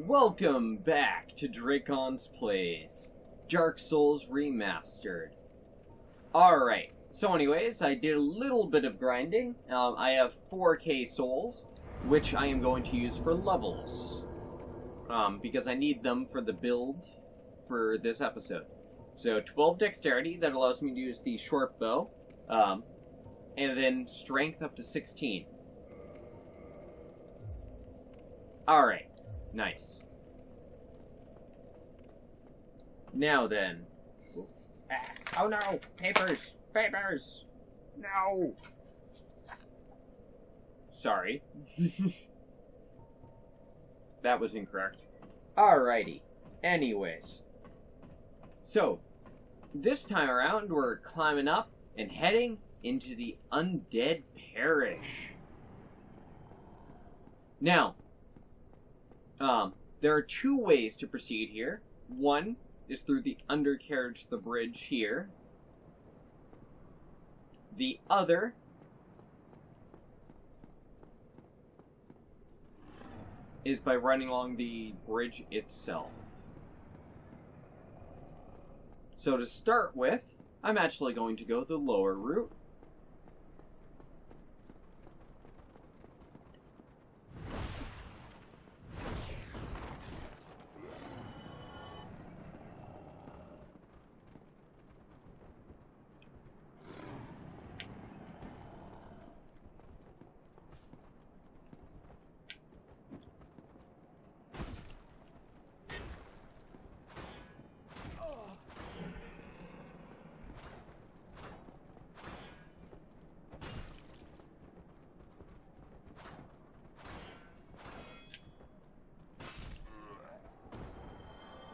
Welcome back to Dracon's Plays, Dark Souls Remastered. Alright, so anyways, I did a little bit of grinding. I have 4k souls, which I am going to use for levels. Because I need them for the build for this episode. So 12 dexterity, that allows me to use the short bow, and then strength up to 16. Alright. Nice. Now then. Oh no! Papers! Papers! No! Sorry. That was incorrect. Alrighty. Anyways. So, this time around we're climbing up and heading into the Undead Parish. Now, there are two ways to proceed here. One is through the undercarriage to the bridge here. The other is by running along the bridge itself. So to start with, I'm actually going to go the lower route.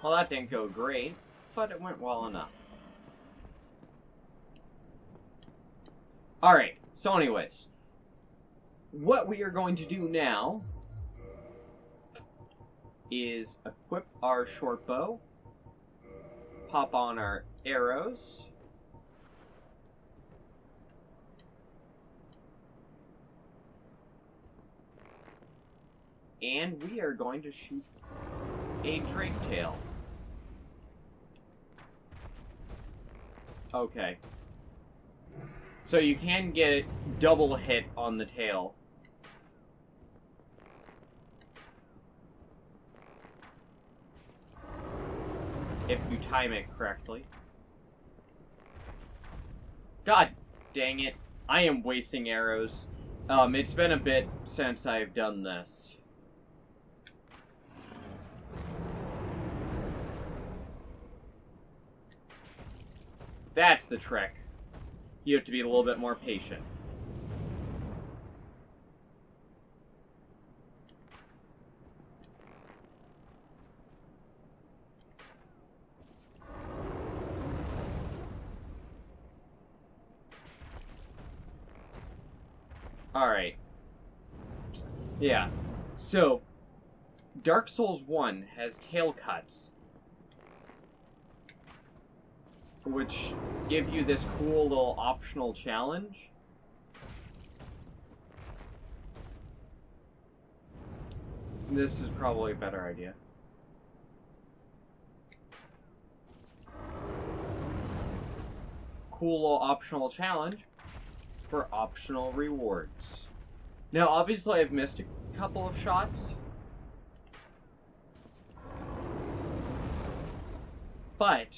Well, that didn't go great, but it went well enough. Alright, so anyways, what we are going to do now is equip our short bow, pop on our arrows, and we are going to shoot a drake tail. Okay. So you can get double hit on the tail. If you time it correctly. God dang it. I am wasting arrows. It's been a bit since I've done this. That's the trick. You have to be a little bit more patient. Alright. Yeah. So, Dark Souls 1 has tail cuts, which give you this cool little optional challenge. This is probably a better idea. Cool little optional challenge for optional rewards. Now, obviously, I've missed a couple of shots, but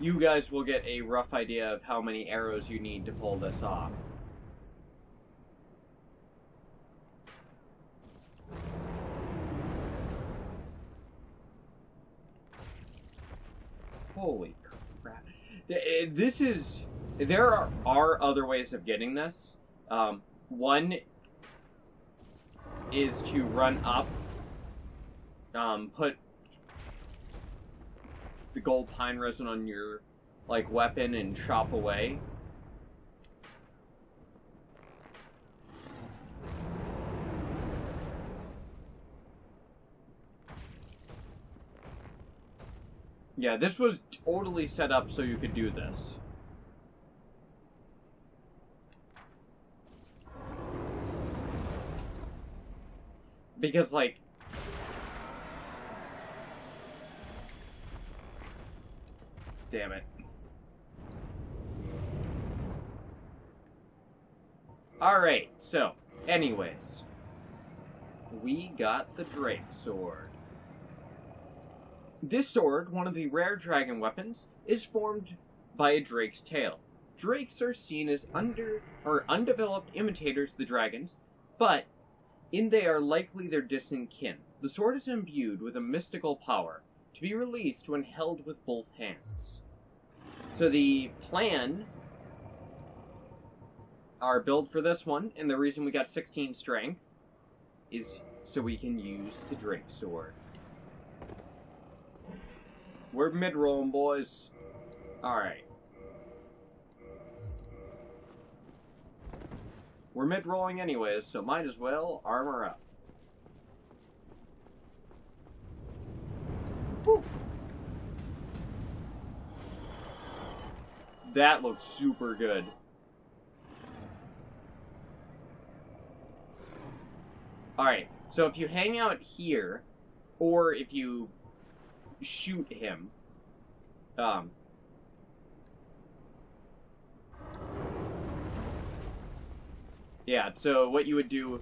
you guys will get a rough idea of how many arrows you need to pull this off. Holy crap. This is... There are other ways of getting this. One is to run up, put the gold pine resin on your, like, weapon and chop away. Yeah, this was totally set up so you could do this. Because, like... Damn it. Alright, so, anyways. We got the Drake Sword. This sword, one of the rare dragon weapons, is formed by a drake's tail. Drakes are seen as undeveloped imitators of the dragons, but they are likely their distant kin. The sword is imbued with a mystical power, to be released when held with both hands. So the plan, our build for this one, and the reason we got 16 strength, is so we can use the Drake Sword. We're mid-rolling, boys. Alright. We're mid-rolling anyways, so might as well armor up. Whew. That looks super good. Alright, so if you hang out here, or if you shoot him, yeah, so what you would do...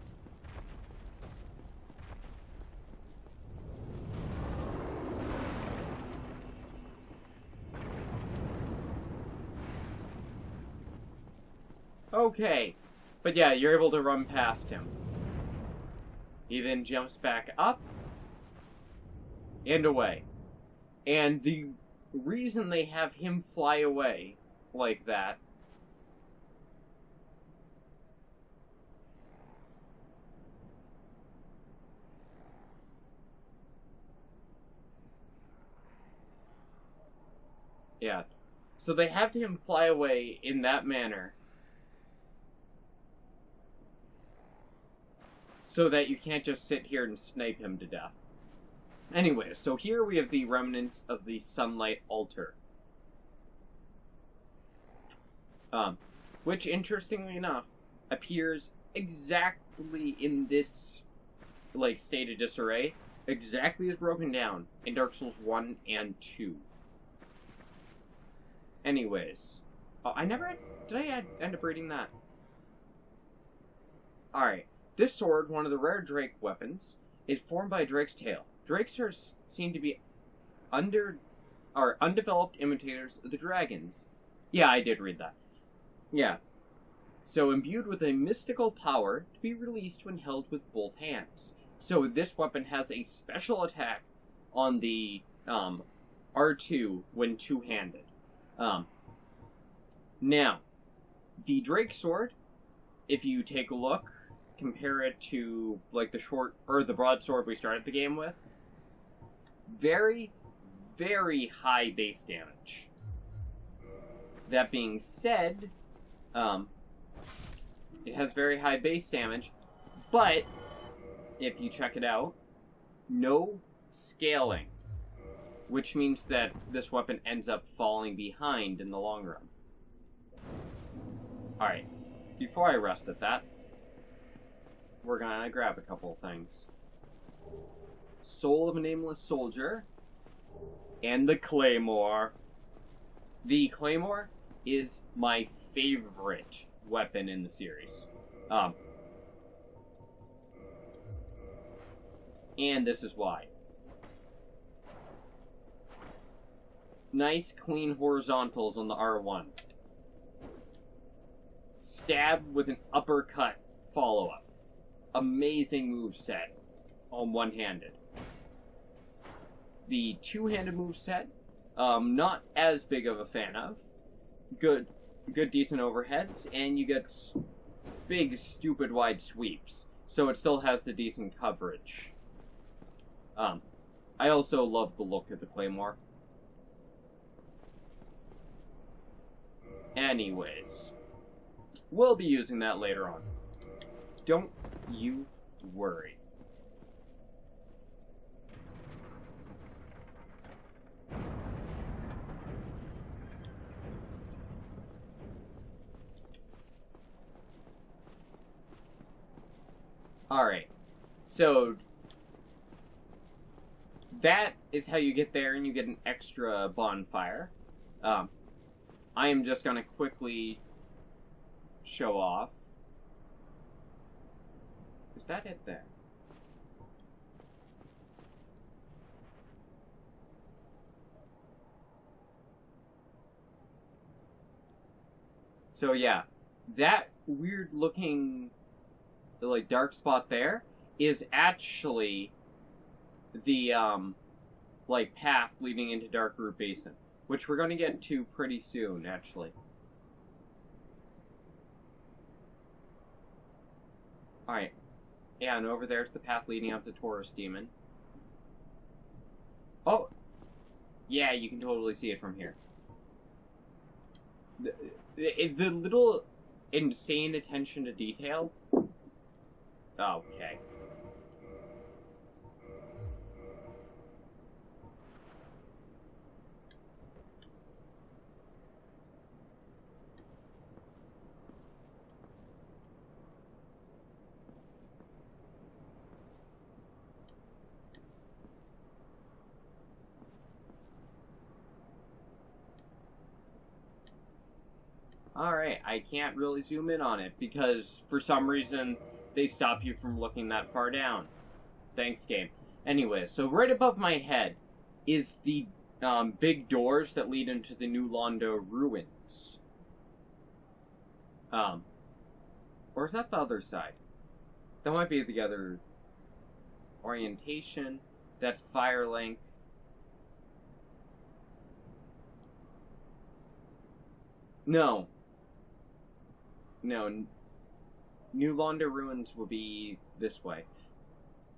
Okay, but yeah, you're able to run past him. He then jumps back up and away. And the reason they have him fly away like that yeah. So they have him fly away in that manner so that you can't just sit here and snipe him to death. Anyway, so here we have the remnants of the Sunlight Altar. Which, interestingly enough, appears exactly in this, like, state of disarray, exactly as broken down in Dark Souls 1 and 2. Anyways. Oh, I never had... Did I end up reading that? Alright. This sword, one of the rare Drake weapons, is formed by a Drake's tail. Drakes are seen to be undeveloped imitators of the dragons. Yeah, I did read that. Yeah. So imbued with a mystical power to be released when held with both hands. So this weapon has a special attack on the R2 when two-handed. Now, the Drake Sword, if you take a look, compare it to like the broadsword we started the game with, very, very high base damage. That being said, it has very high base damage, but if you check it out, no scaling, which means that this weapon ends up falling behind in the long run. Alright, before I rest at that, we're gonna grab a couple of things. Soul of a Nameless Soldier, and the Claymore. The Claymore is my favorite weapon in the series. And this is why. Nice, clean horizontals on the R1. Stab with an uppercut follow-up. Amazing moveset on one-handed. The two-handed moveset, not as big of a fan of. Good decent overheads, and you get big, stupid wide sweeps. So it still has the decent coverage. I also love the look of the Claymore. Anyways, we'll be using that later on. Don't you worry. Alright, so that is how you get there, and you get an extra bonfire. I am just gonna quickly show off. Is that it there? So yeah, that weird looking like dark spot there is actually the like path leading into Darkroot Basin, which we're gonna get to pretty soon, actually. Alright. Yeah, and over there's the path leading up to Taurus Demon. Oh! Yeah, you can totally see it from here. The little insane attention to detail. Okay. Alright, I can't really zoom in on it because for some reason they stop you from looking that far down. Thanks, game. Anyway, so right above my head is the big doors that lead into the New Londo ruins. Or is that the other side? That might be the other orientation. That's Firelink. No. No. New Londo ruins will be this way.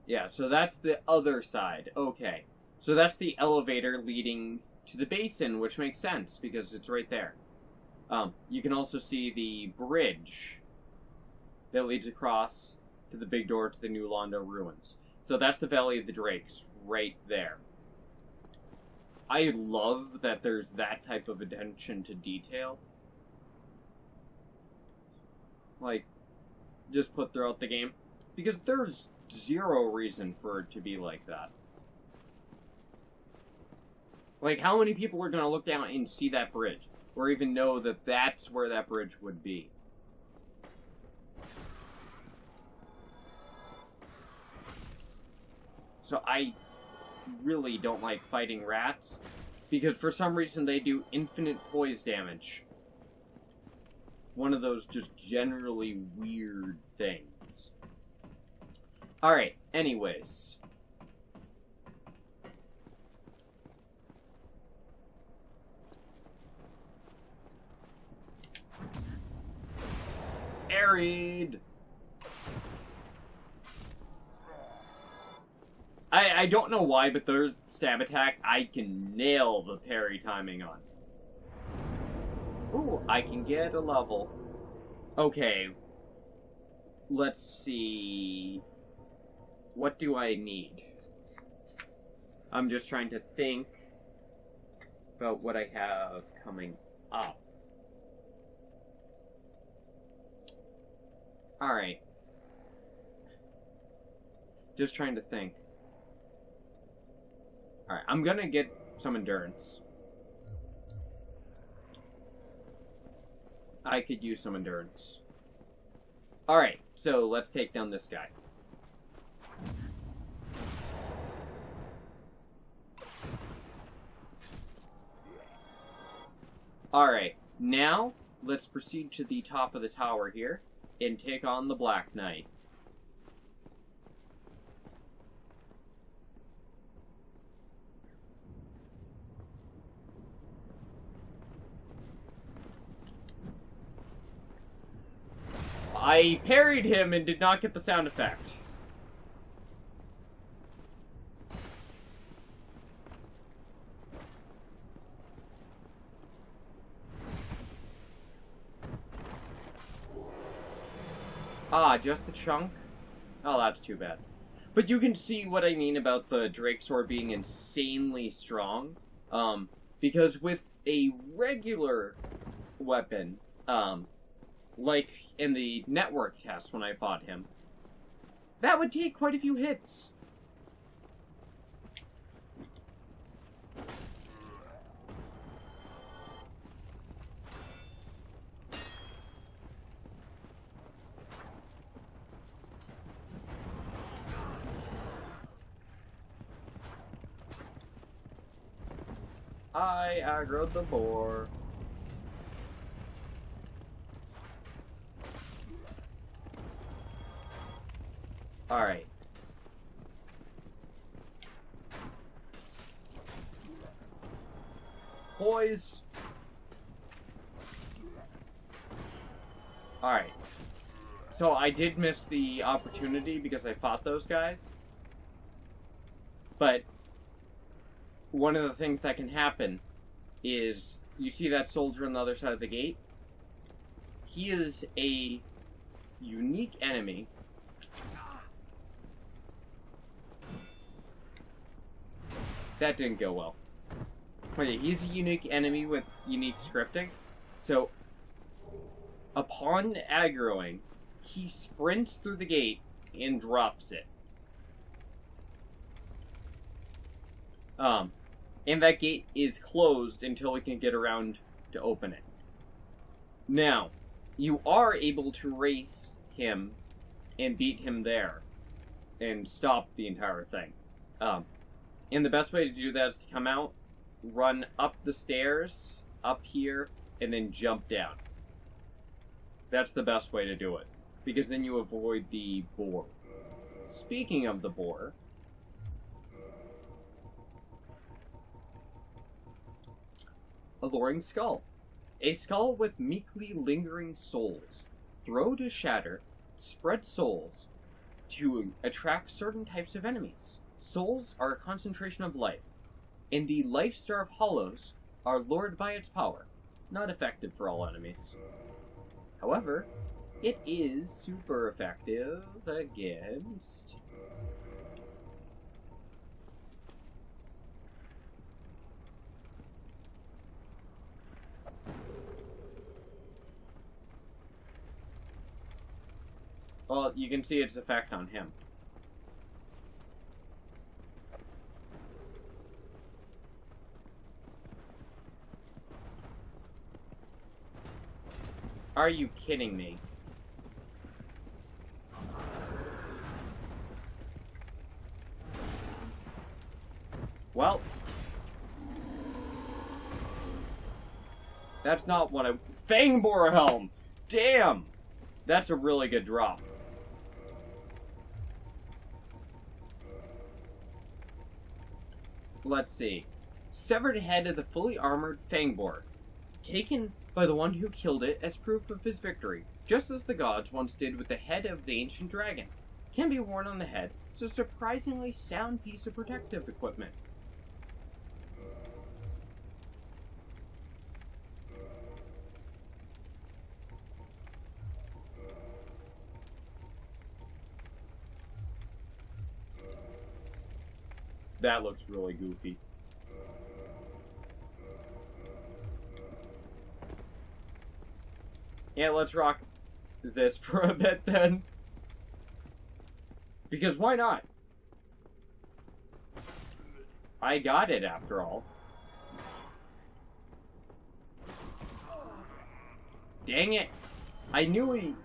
Yeah, so that's the other side. Okay. So that's the elevator leading to the basin, which makes sense, because it's right there. You can also see the bridge that leads across to the big door to the New Londo ruins. So that's the Valley of the Drakes, right there. I love that there's that type of attention to detail. Like, just put throughout the game. Because there's zero reason for it to be like that. Like, how many people are gonna look down and see that bridge? Or even know that that's where that bridge would be? So I really don't like fighting rats, because for some reason they do infinite poise damage. One of those just generally weird things. Alright, anyways. Arid! I don't know why, but their stab attack, I can nail the parry timing on. Ooh, I can get a level. Okay. Let's see. What do I need? I'm just trying to think about what I have coming up. Alright. Just trying to think. Alright, I'm gonna get some endurance. I could use some endurance. Alright, so let's take down this guy. Alright, now let's proceed to the top of the tower here and take on the Black Knight. I parried him and did not get the sound effect. Ah, just the chunk? Oh, that's too bad. But you can see what I mean about the Drake Sword being insanely strong. Because with a regular weapon, like in the network test when I fought him, that would take quite a few hits. I aggroed the boar. Alright. Boys. Alright. So I did miss the opportunity because I fought those guys. But one of the things that can happen is, you see that soldier on the other side of the gate? He is a unique enemy. That didn't go well. Okay, he's a unique enemy with unique scripting. So, upon aggroing, he sprints through the gate and drops it. And that gate is closed until we can get around to open it. Now, you are able to race him and beat him there and stop the entire thing. And the best way to do that is to come out, run up the stairs, up here, and then jump down. That's the best way to do it, because then you avoid the boar. Speaking of the boar, alluring skull. A skull with meekly lingering souls. Throw to shatter, spread souls to attract certain types of enemies. Souls are a concentration of life, and the life star of hollows are lured by its power. Not effective for all enemies. However, it is super effective against... Well, you can see its effect on him. Are you kidding me? Well, that's not what I... Fangboar Helm! Damn! That's a really good drop. Let's see. Severed head of the fully armored Fangboar. Taken by the one who killed it as proof of his victory, just as the gods once did with the head of the ancient dragon. Can be worn on the head. It's a surprisingly sound piece of protective equipment. That looks really goofy. Yeah, let's rock this for a bit then. Because why not? I got it after all. Dang it! I knew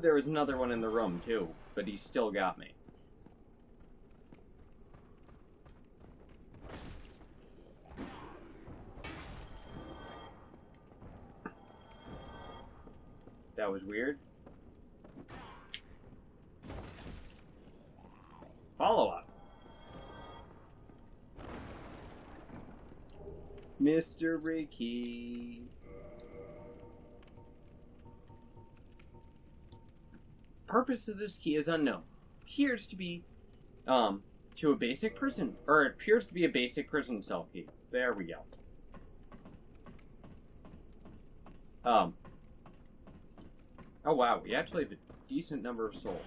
there was another one in the room too, but he still got me. That was weird. Follow-up. Mr. Ricky. Purpose of this key is unknown. Appears to be, to a basic prison, or it appears to be a basic prison cell key. There we go. Oh wow, we actually have a decent number of souls.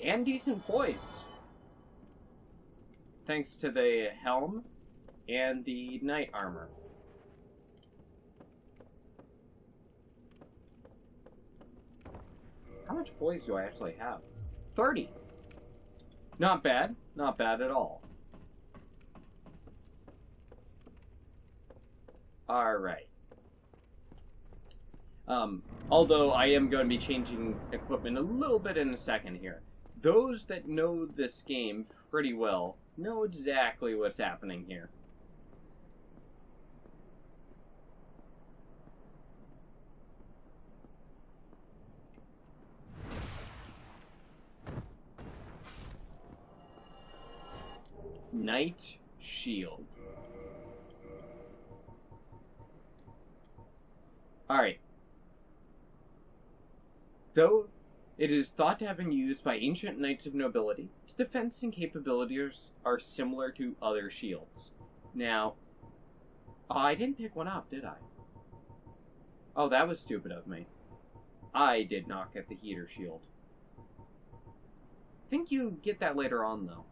And decent poise. Thanks to the helm and the knight armor. How much poise do I actually have? 30! Not bad. Not bad at all. Alright. Although I am going to be changing equipment a little bit in a second here. Those that know this game pretty well know exactly what's happening here. Knight Shield. Alright. Though it is thought to have been used by ancient knights of nobility, its defense and capabilities are similar to other shields. Now, I didn't pick one up, did I? Oh, that was stupid of me. I did not get the heater shield. I think you get that later on, though.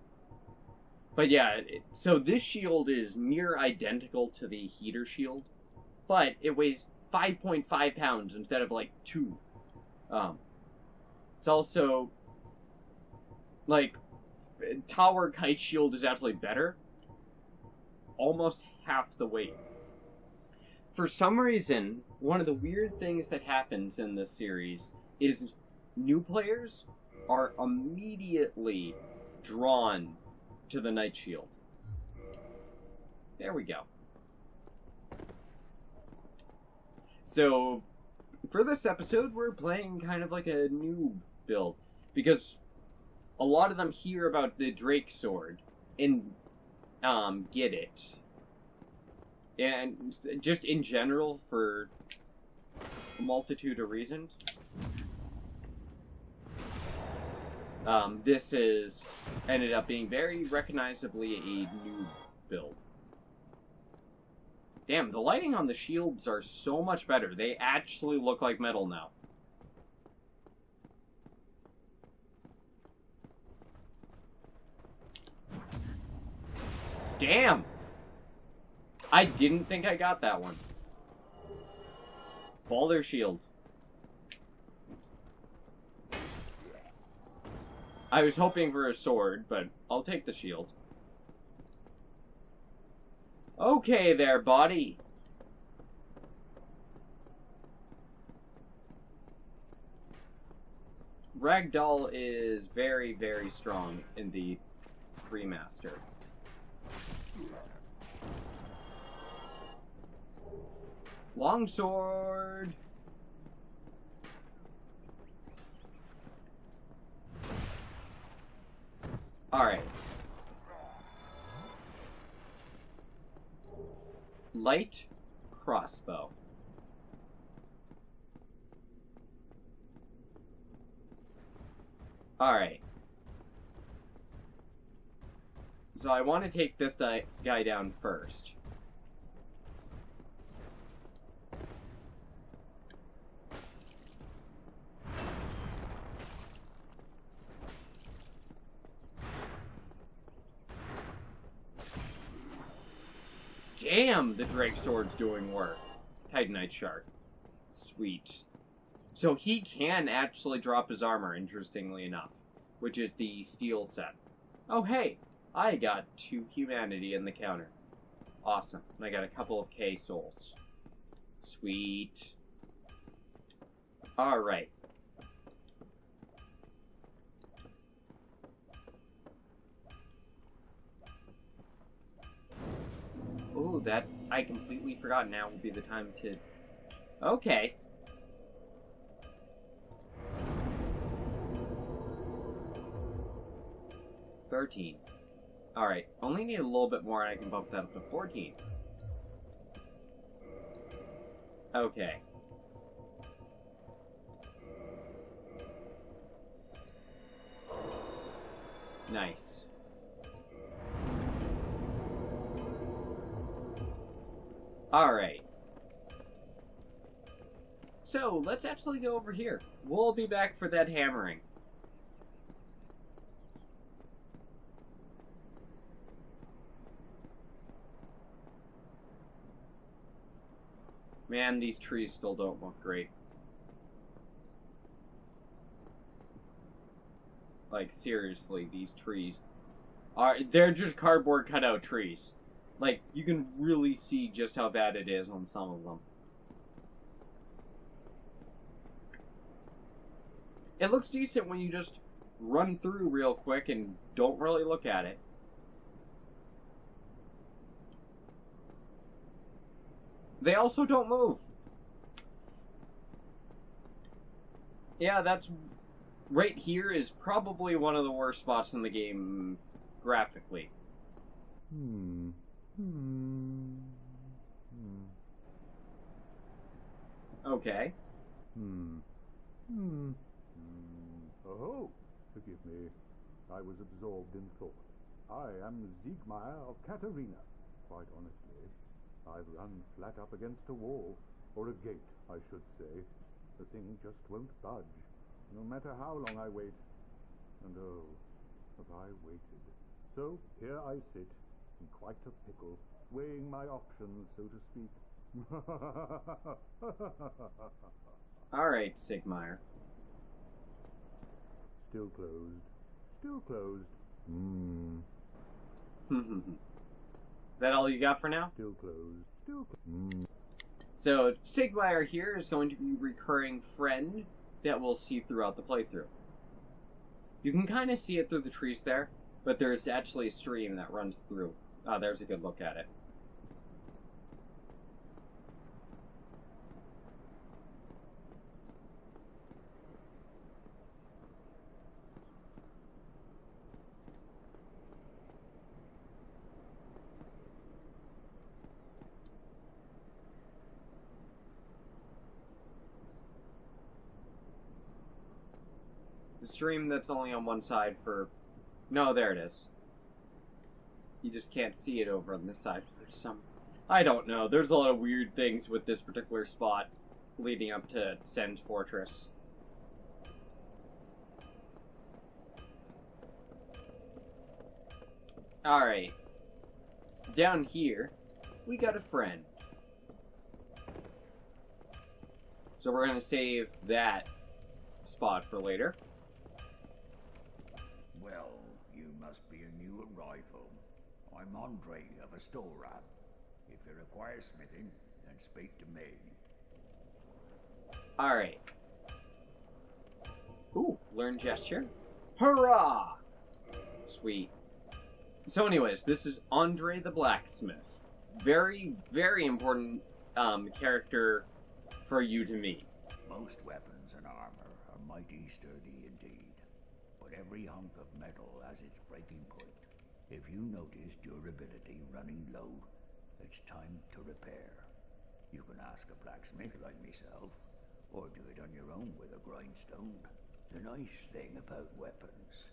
But yeah, so this shield is near identical to the heater shield, but it weighs 5.5 pounds instead of like 2. It's also like Tower Kite Shield is actually better, almost half the weight. For some reason, one of the weird things that happens in this series is new players are immediately drawn to the Knight Shield. There we go. So, for this episode, we're playing kind of like a new build, because a lot of them hear about the Drake Sword and get it. And just in general, for a multitude of reasons. This is ended up being very recognizably a new build. Damn, the lighting on the shields are so much better. They actually look like metal now. Damn! I didn't think I got that one. Balder Shield. I was hoping for a sword, but I'll take the shield. Okay there, buddy. Ragdoll is very, very strong in the Remastered. Longsword. Alright. Light crossbow. Alright. So I want to take this guy down first. Damn, the Drake Sword's doing work. Titanite Shark. Sweet. So he can actually drop his armor, interestingly enough, which is the steel set. Oh, hey, I got 2 humanity in the counter. Awesome. And I got a couple of K souls. Sweet. Alright. Ooh, that's... I completely forgot. Now would be the time to... Okay. $13. Alright, only need a little bit more and I can bump that up to 14. Okay. Nice. Alright. So, let's actually go over here. We'll be back for that hammering. Man, these trees still don't look great. Like, seriously, these trees they're just cardboard cutout trees. Like, you can really see just how bad it is on some of them. It looks decent when you just run through real quick and don't really look at it. They also don't move. Yeah, that's... Right here is probably one of the worst spots in the game, graphically. Okay. Oh, forgive me. I was absorbed in thought. I am Siegmeyer of Katarina. Quite honestly, I've run flat up against a wall, or a gate, I should say. The thing just won't budge, no matter how long I wait. And oh, have I waited. So here I sit, in quite a pickle, weighing my options, so to speak. Alright, Siegmeyer. Still closed. Still closed. Is that all you got for now? Still closed. Still closed. So, Siegmeyer here is going to be a recurring friend that we'll see throughout the playthrough. You can kind of see it through the trees there, but there's actually a stream that runs through. There's a good look at it. The stream that's only on one side for... No, there it is. You just can't see it over on this side for some... I don't know. There's a lot of weird things with this particular spot leading up to Sen's Fortress. Alright. Down here, we got a friend. So we're going to save that spot for later. Well, you must be a new arrival. I'm Andre of Astora. If you require smithing, then speak to me. Alright. Ooh, learn gesture. Hurrah! Sweet. So anyways, this is Andre the Blacksmith. Very, very important character for you to meet. Most weapons and armor are mighty sturdy indeed, but every hunk of metal has its breaking point. If you notice durability running low, it's time to repair. You can ask a blacksmith like myself, or do it on your own with a grindstone. The nice thing about weapons,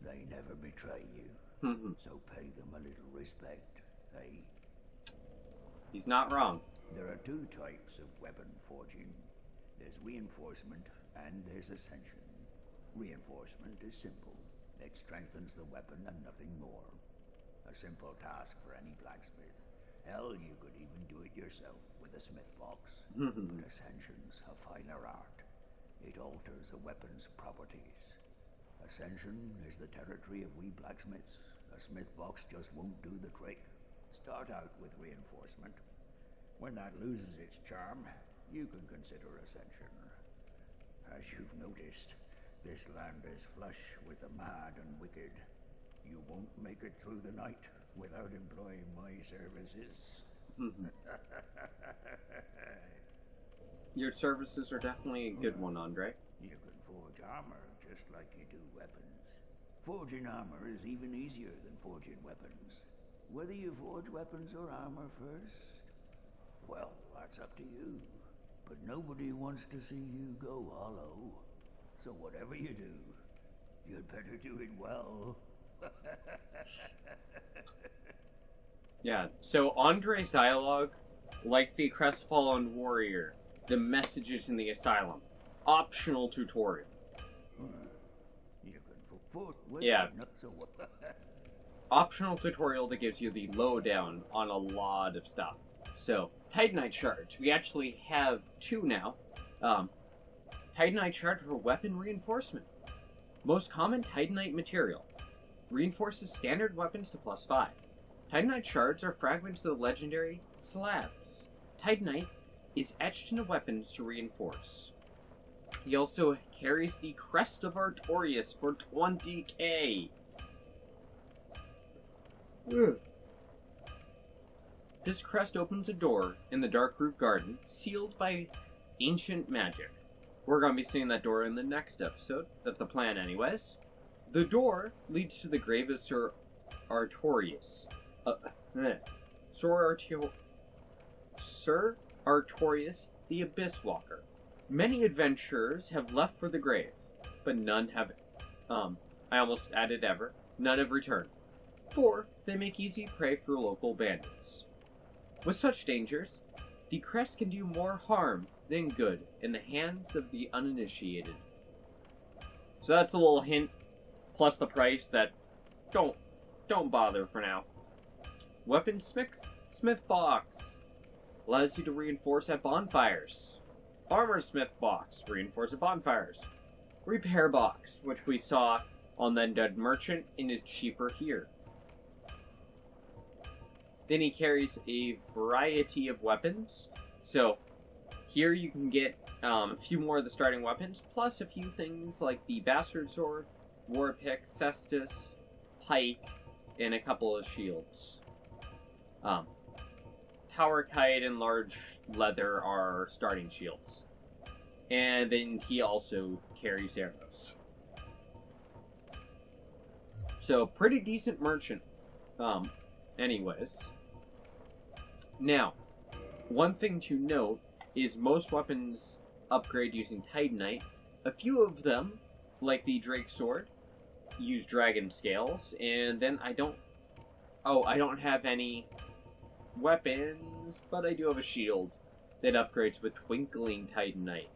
they never betray you. So pay them a little respect, eh? He's not wrong. There are two types of weapon forging. There's reinforcement and there's ascension. Reinforcement is simple. It strengthens the weapon and nothing more. A simple task for any blacksmith. Hell, you could even do it yourself with a smith box. But ascension's a finer art. It alters a weapon's properties. Ascension is the territory of we blacksmiths. A smith box just won't do the trick. Start out with reinforcement. When that loses its charm, you can consider ascension. As you've noticed, this land is flush with the mad and wicked. You won't make it through the night without employing my services. Your services are definitely a good one, Andre. You can forge armor just like you do weapons. Forging armor is even easier than forging weapons. Whether you forge weapons or armor first, well, that's up to you. But nobody wants to see you go hollow. So whatever you do, you'd better do it well. Yeah, so Andre's dialogue, like the crestfallen warrior, the messages in the asylum, optional tutorial. Yeah. Optional tutorial that gives you the lowdown on a lot of stuff. So, Titanite shards. We actually have two now. Titanite shard for weapon reinforcement. Most common Titanite material. Reinforces standard weapons to +5. Titanite shards are fragments of the legendary slabs. Titanite is etched into weapons to reinforce. He also carries the Crest of Artorias for 20k. Ugh. this crest opens a door in the Dark Root Garden, sealed by ancient magic. We're going to be seeing that door in the next episode. That's the plan anyways. The door leads to the grave of Sir Artorius. Sir Artorius, the Abyss Walker. Many adventurers have left for the grave, but none have, I almost added ever, none have returned. For they make easy prey for local bandits. With such dangers, the crest can do more harm than good in the hands of the uninitiated. So that's a little hint, plus the price that don't bother for now. Weaponsmith box allows you to reinforce at bonfires. Armorsmith box, reinforce at bonfires. Repair box, which we saw on the Undead Merchant and is cheaper here. Then he carries a variety of weapons. So here you can get a few more of the starting weapons, plus a few things like the Bastard Sword, War Pick, Cestus, Pike, and a couple of shields. Power Kite and Large Leather are starting shields. And then he also carries arrows. So, pretty decent merchant. Anyways. Now, one thing to note is most weapons upgrade using Titanite. A few of them, like the Drake Sword, use Dragon Scales, and then I don't have any weapons, but I do have a shield that upgrades with Twinkling Titanite.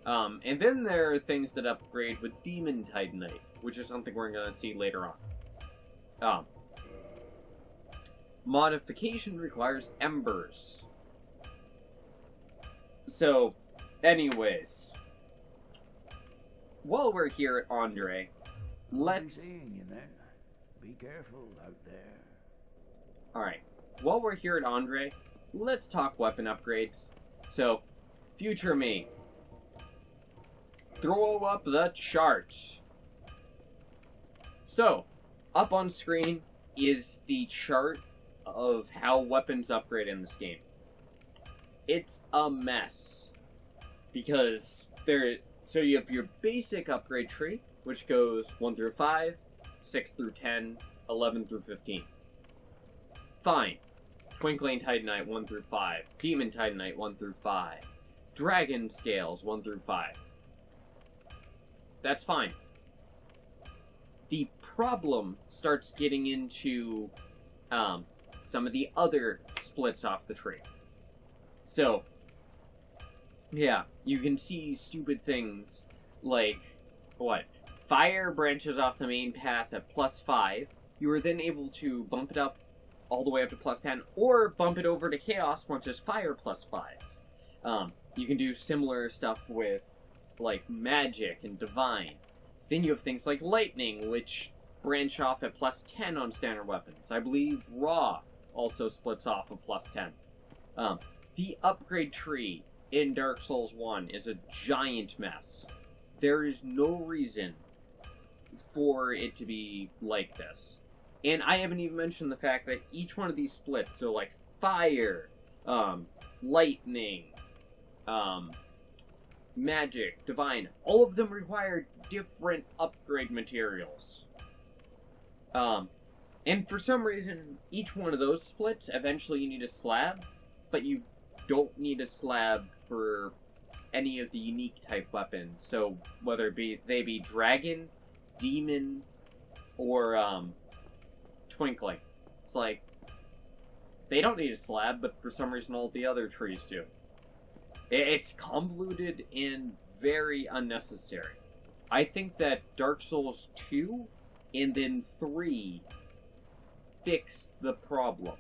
And then there are things that upgrade with Demon Titanite, which is something we're going to see later on. Modification requires Embers. So, anyways, while we're here at Andre, let's... Seeing you then. Be careful out there. Alright, while we're here at Andre, let's talk weapon upgrades. So, future me, throw up the chart. So, up on screen is the chart of how weapons upgrade in this game. It's a mess, because so you have your basic upgrade tree, which goes 1 through 5, 6 through 10, 11 through 15. Fine. Twinkling Titanite 1 through 5, Demon Titanite 1 through 5, Dragon Scales 1 through 5. That's fine. The problem starts getting into some of the other splits off the tree. So, yeah, you can see stupid things like, fire branches off the main path at +5. You are then able to bump it up all the way up to +10, or bump it over to chaos once there's fire +5. You can do similar stuff with, like, magic and divine. Then you have things like lightning, which branch off at +10 on standard weapons. I believe raw also splits off at +10. The upgrade tree in Dark Souls 1 is a giant mess. There is no reason for it to be like this. And I haven't even mentioned the fact that each one of these splits, so like fire, lightning, magic, divine, all of them require different upgrade materials. And for some reason, each one of those splits, eventually you need a slab, but you don't need a slab for any of the unique type weapons. So whether they be dragon, demon, or twinkling. It's like, they don't need a slab, but for some reason all the other trees do. It's convoluted and very unnecessary. I think that Dark Souls 2 and then 3 fixed the problem.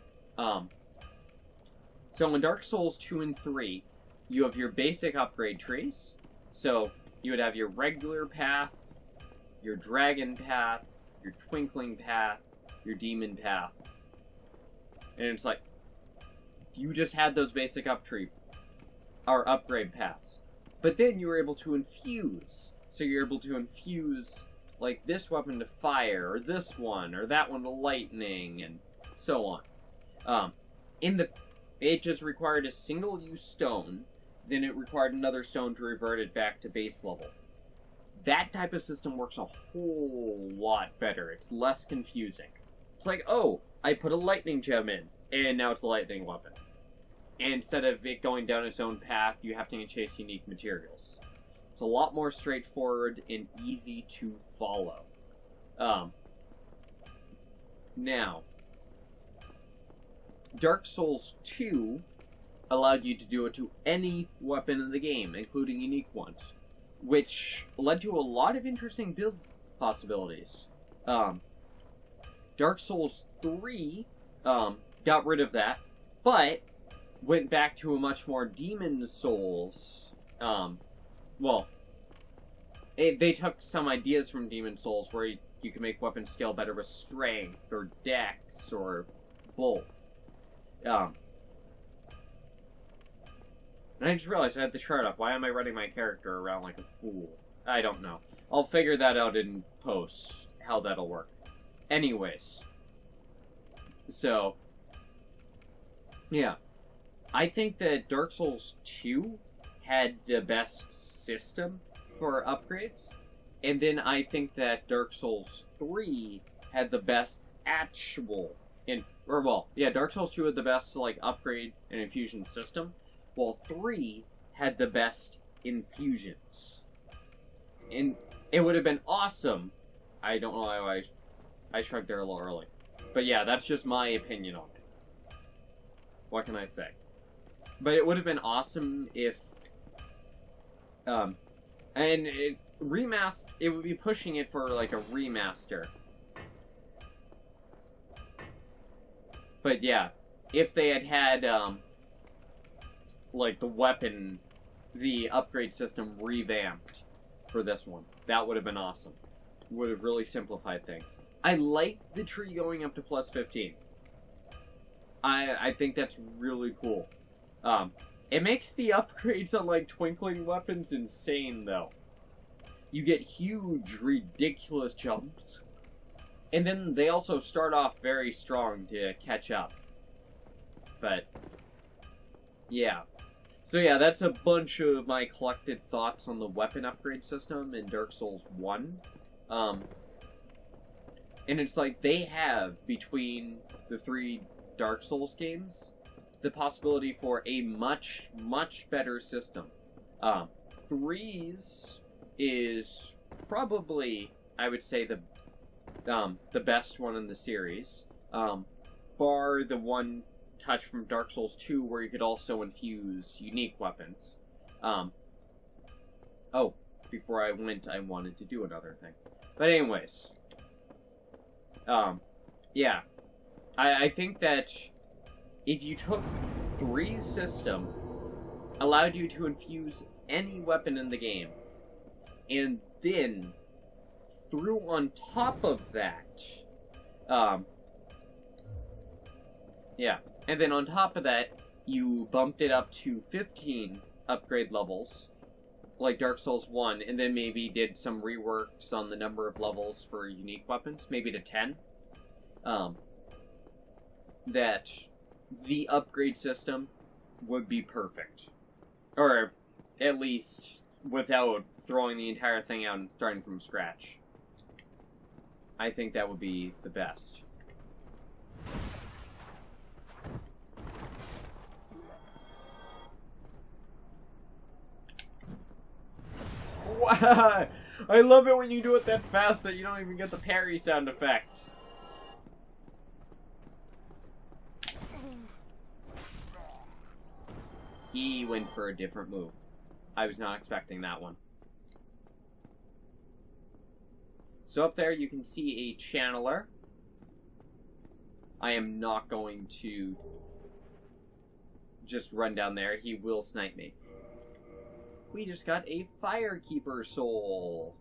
So in Dark Souls 2 and 3, you have your basic upgrade trees. So you would have your regular path, your dragon path, your twinkling path, your demon path. And it's like, you just had those basic upgrade paths. But then you were able to infuse. So you're able to infuse, like, this weapon to fire, or this one, or that one to lightning, and so on. Um, it just required a single-use stone, then it required another stone to revert it back to base level. That type of system works a whole lot better. It's less confusing. It's like, oh, I put a lightning gem in, and now it's a lightning weapon. And instead of it going down its own path, you have to chase unique materials. It's a lot more straightforward and easy to follow. Now, Dark Souls 2 allowed you to do it to any weapon in the game, including unique ones, which led to a lot of interesting build possibilities. Dark Souls 3 got rid of that, but went back to a much more Demon Souls. They took some ideas from Demon Souls where you can make weapons scale better with strength or dex or both. And I just realized I had the chart up. Why am I running my character around like a fool? I don't know. I'll figure that out in post, how that'll work. Anyways. So, yeah. I think that Dark Souls 2 had the best system for upgrades. And then I think that Dark Souls 3 had the best actual... Dark Souls 2 had the best, like, upgrade and infusion system. While 3 had the best infusions. And it would have been awesome. I don't know why I shrugged there a little early. But yeah, that's just my opinion on it. What can I say? But it would have been awesome if... it would be pushing it for, like, a remaster. But yeah, if they had like, the upgrade system revamped for this one, that would have been awesome. Would have really simplified things. I like the tree going up to plus 15. I think that's really cool. It makes the upgrades on, like, twinkling weapons insane, though. You get huge, ridiculous jumps. And then they also start off very strong to catch up. But, yeah. So yeah, that's a bunch of my collected thoughts on the weapon upgrade system in Dark Souls 1. And it's like, they have, between the 3 Dark Souls games, the possibility for a much, much better system. 3's is probably, I would say, the best one in the series, bar the one touch from Dark Souls 2 where you could also infuse unique weapons. Before I went, I wanted to do another thing. But anyways, yeah, I think that if you took 3's system, allowed you to infuse any weapon in the game, and then threw on top of that, and then on top of that, you bumped it up to 15 upgrade levels, like Dark Souls 1, and then maybe did some reworks on the number of levels for unique weapons, maybe to 10, that the upgrade system would be perfect. Or, at least, without throwing the entire thing out and starting from scratch. I think that would be the best. Wow! I love it when you do it that fast that you don't even get the parry sound effects. He went for a different move. I was not expecting that one. So up there you can see a channeler. I am not going to just run down there. He will snipe me. We just got a Firekeeper soul.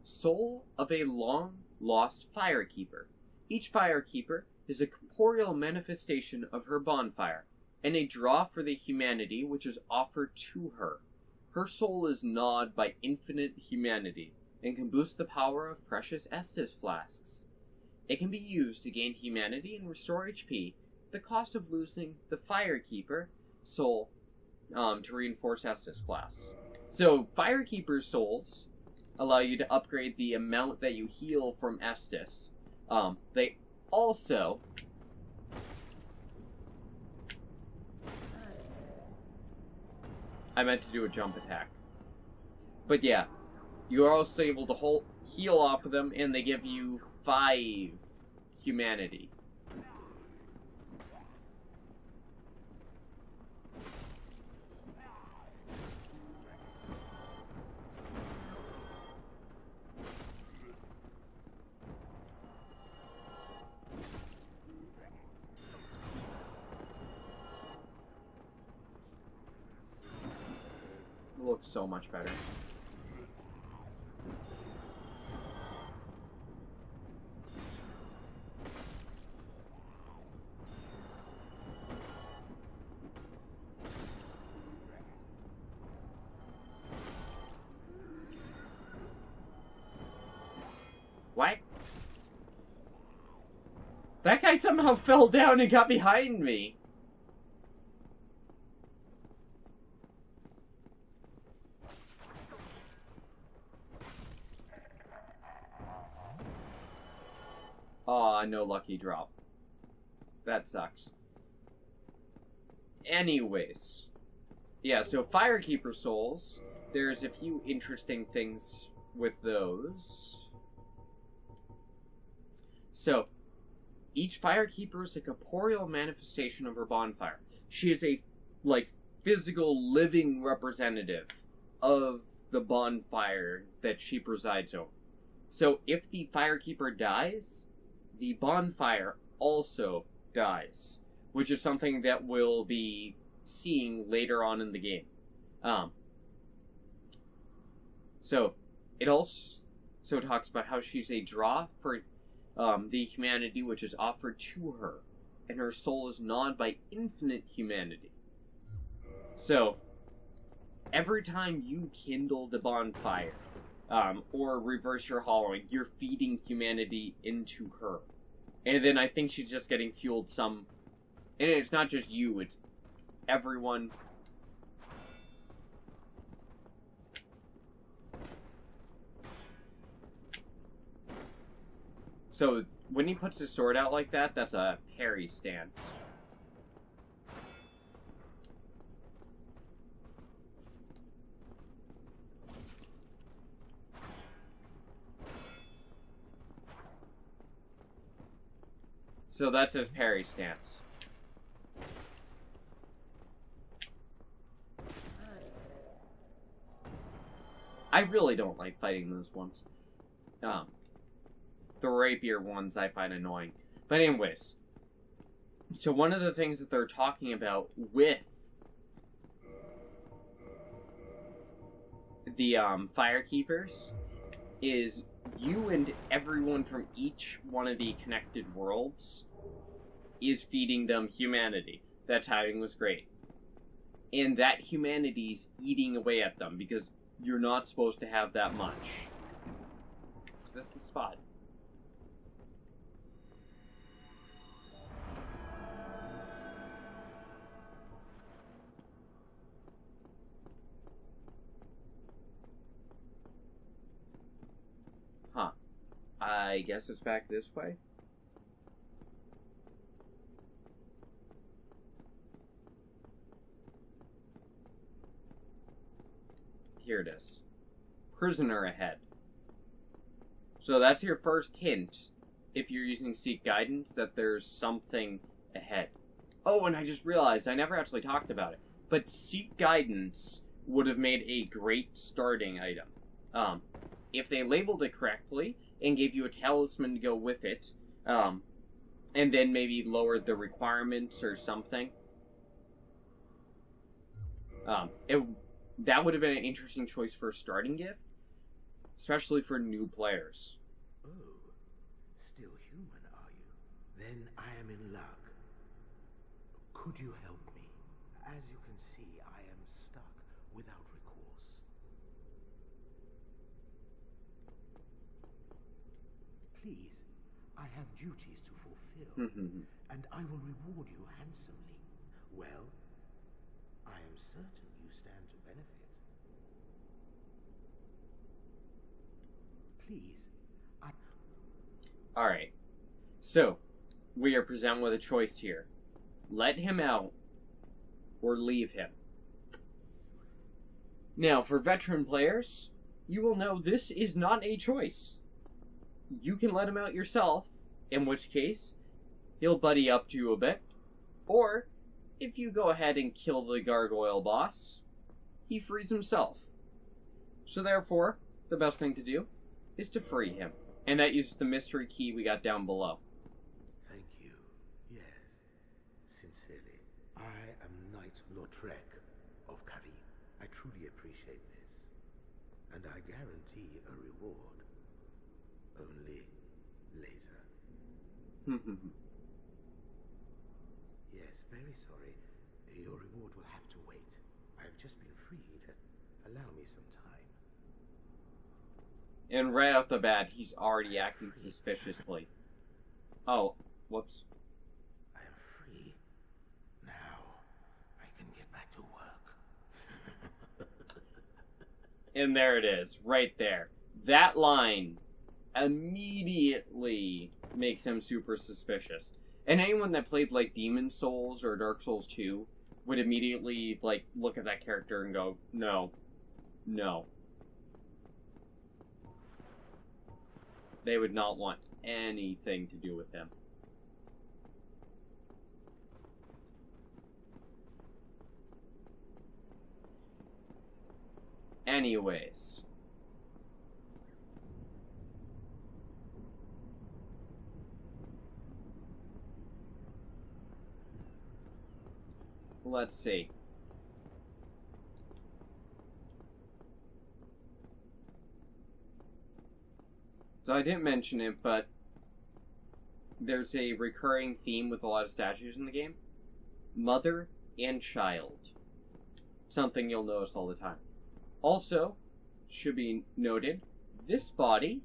Soul of a long-lost Firekeeper. Each Firekeeper is a corporeal manifestation of her bonfire, and a draw for the humanity which is offered to her. Her soul is gnawed by infinite humanity, and can boost the power of precious Estus flasks. It can be used to gain humanity and restore HP, the cost of losing the Firekeeper soul to reinforce Estus class. So, Firekeeper souls allow you to upgrade the amount that you heal from Estus. They also... I meant to do a jump attack. But yeah, you are also able to heal off of them, and they give you 5 humanity. Looks so much better. What? That guy somehow fell down and got behind me. Aw, no lucky drop. That sucks. Anyways. Yeah, so Firekeeper souls, there's a few interesting things with those. So, each Firekeeper is a corporeal manifestation of her bonfire. She is a, physical, living representative of the bonfire that she presides over. So, if the Firekeeper dies, the bonfire also dies, which is something that we'll be seeing later on in the game. So, it also talks about how she's a draw for the humanity which is offered to her, and her soul is gnawed by infinite humanity. So, every time you kindle the bonfire, or reverse your hollowing, you're feeding humanity into her. And then I think she's just getting fueled some... And it's not just you, it's everyone. So, when he puts his sword out like that, that's a parry stance. So that's his parry stance. I really don't like fighting those ones. The rapier ones I find annoying. But anyways, so one of the things that they're talking about with the Firekeepers is you and everyone from each one of the connected worlds is feeding them humanity. That timing was great. And that humanity's eating away at them because you're not supposed to have that much. So this is the spot. Huh. I guess it's back this way? Here it is. Prisoner ahead. So that's your first hint, if you're using Seek Guidance, that there's something ahead. Oh, and I just realized I never actually talked about it. But Seek Guidance would have made a great starting item. If they labeled it correctly and gave you a talisman to go with it, and then maybe lowered the requirements or something. That would have been an interesting choice for a starting gift, especially for new players. Oh, still human, are you? Then I am in luck. Could you help me? As you can see, I am stuck without recourse. Please, I have duties to fulfill, and I will reward you handsomely. Well, I am certain you stand to benefit. Please, Alright. So, we are presented with a choice here. Let him out, or leave him. Now, for veteran players, you will know this is not a choice. You can let him out yourself, in which case, he'll buddy up to you a bit. Or, if you go ahead and kill the gargoyle boss, he frees himself. So therefore, the best thing to do is to free him. And that uses the mystery key we got down below. thank you. Yes, sincerely. I am Knight Lautrec of Karim. I truly appreciate this. And I guarantee a reward. Only later. Yes, very sorry. Your reward will have to wait. I've just been freed. Allow me some time. And right off the bat, he's already acting suspiciously. Oh, whoops. I am free. Now, I can get back to work. And there it is, right there. That line immediately makes him super suspicious. And anyone that played, like, Demon Souls or Dark Souls 2 would immediately, like, look at that character and go, no. No. They would not want anything to do with him. Anyways. Let's see. So I didn't mention it, but there's a recurring theme with a lot of statues in the game. Mother and child. Something you'll notice all the time. Also, should be noted, this body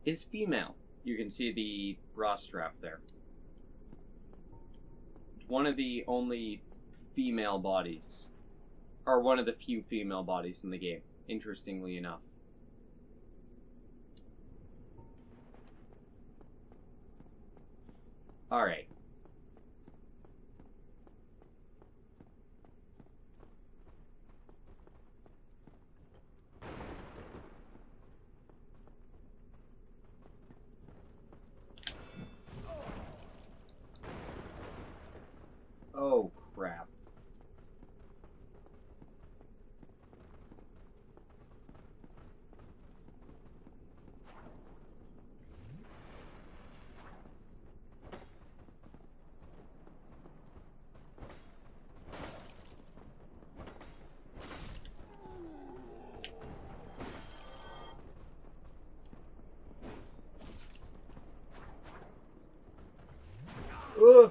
is female. You can see the bra strap there. It's one of the only female bodies, or one of the few female bodies in the game, interestingly enough. Alright. Oh, crap. Ugh.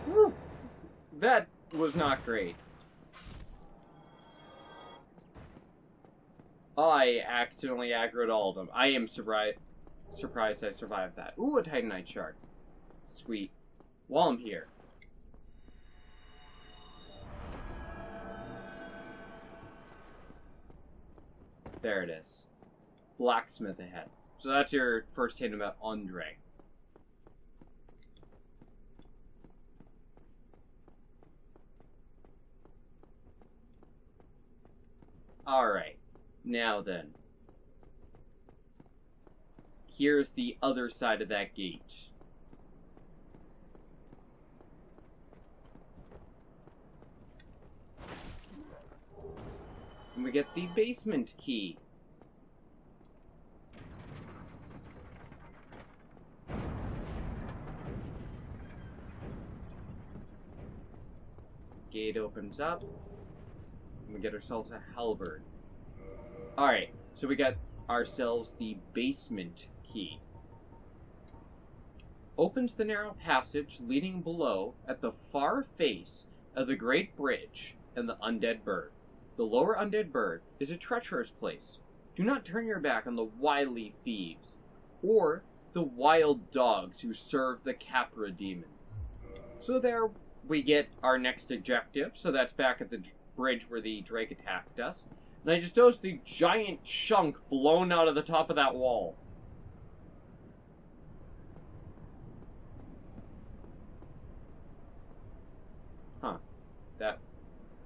Whew. That was not great. I accidentally aggroed all of them. I am surprised I survived that. Ooh, a Titanite shard. Sweet. While I'm here. There it is. Blacksmith ahead. So that's your first hint about Andre. Alright. Now then. Here's the other side of that gate. And we get the basement key. gate opens up. And we get ourselves a halberd. Alright, so we got ourselves the basement key. Opens the narrow passage leading below at the far face of the Great Bridge and the Undead Bird. The lower Undead Bird is a treacherous place. Do not turn your back on the wily thieves, or the wild dogs who serve the Capra demon. So there we get our next objective, so that's back at the bridge where the Drake attacked us. And I just noticed the giant chunk blown out of the top of that wall. Huh. That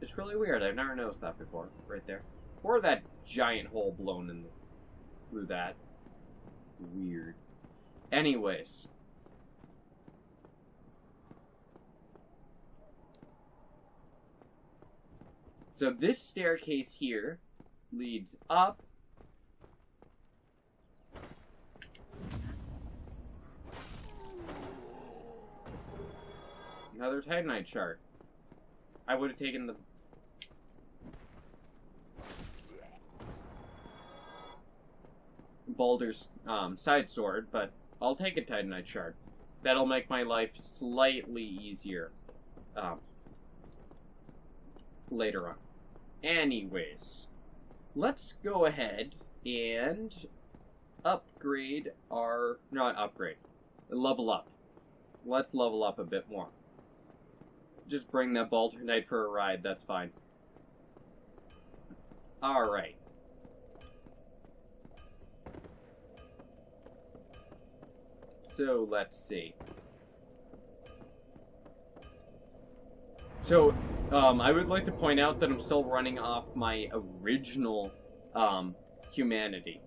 is really weird. I've never noticed that before. Right there. Or that giant hole blown in through that. Weird. Anyways. So this staircase here leads up. Another Titanite shard. I would have taken the Baldur's side sword, but I'll take a Titanite shard. That'll make my life slightly easier later on. Anyways, let's go ahead and upgrade our... not upgrade. Level up. Let's level up a bit more. Just bring that Baldur Knight for a ride, that's fine. Alright. So, let's see. So, I would like to point out that I'm still running off my original, humanity.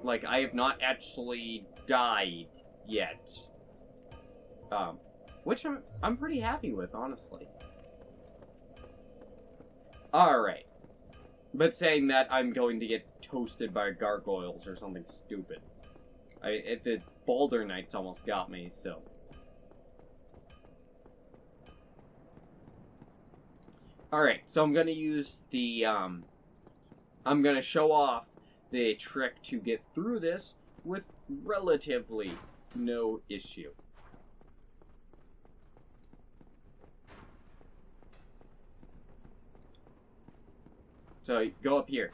Like, I have not actually died yet. Which I'm pretty happy with, honestly. Alright. But saying that, I'm going to get toasted by gargoyles or something stupid. The Baldur Knight's almost got me, so... Alright, so I'm gonna use the, I'm gonna show off the trick to get through this with relatively no issue. So, go up here.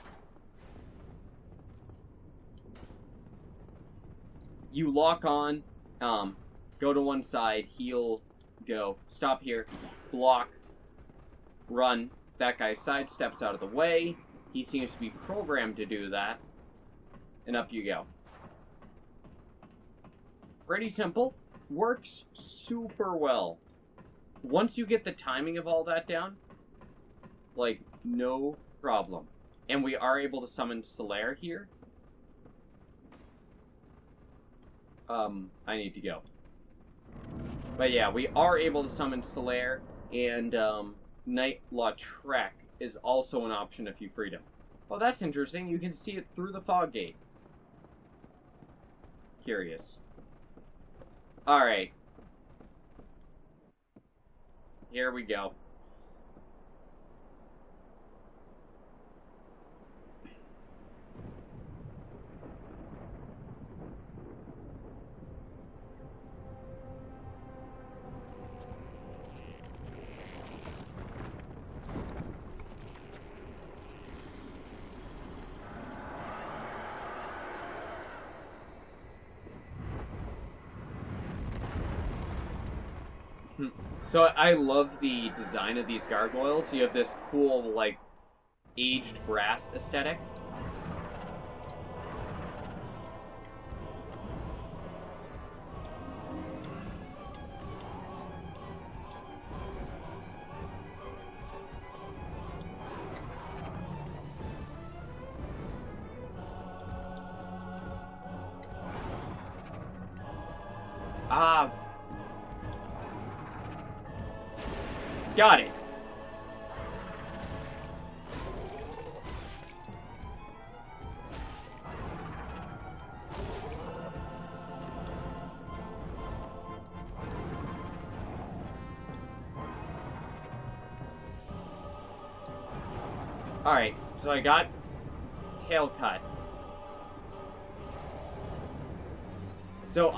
You lock on, go to one side, heal, go, stop here, block, run. That guy sidesteps out of the way. He seems to be programmed to do that. And up you go. Pretty simple. Works super well. Once you get the timing of all that down, like, no problem. And we are able to summon Solaire here. I need to go. But yeah, we are able to summon Solaire, and, Knight Lautrec is also an option if you freed him. Oh, that's interesting. You can see it through the fog gate. Curious. Alright. Here we go. So I love the design of these gargoyles. You have this cool, like, aged brass aesthetic. Ah. Got it. Alright, so I got tail cut. So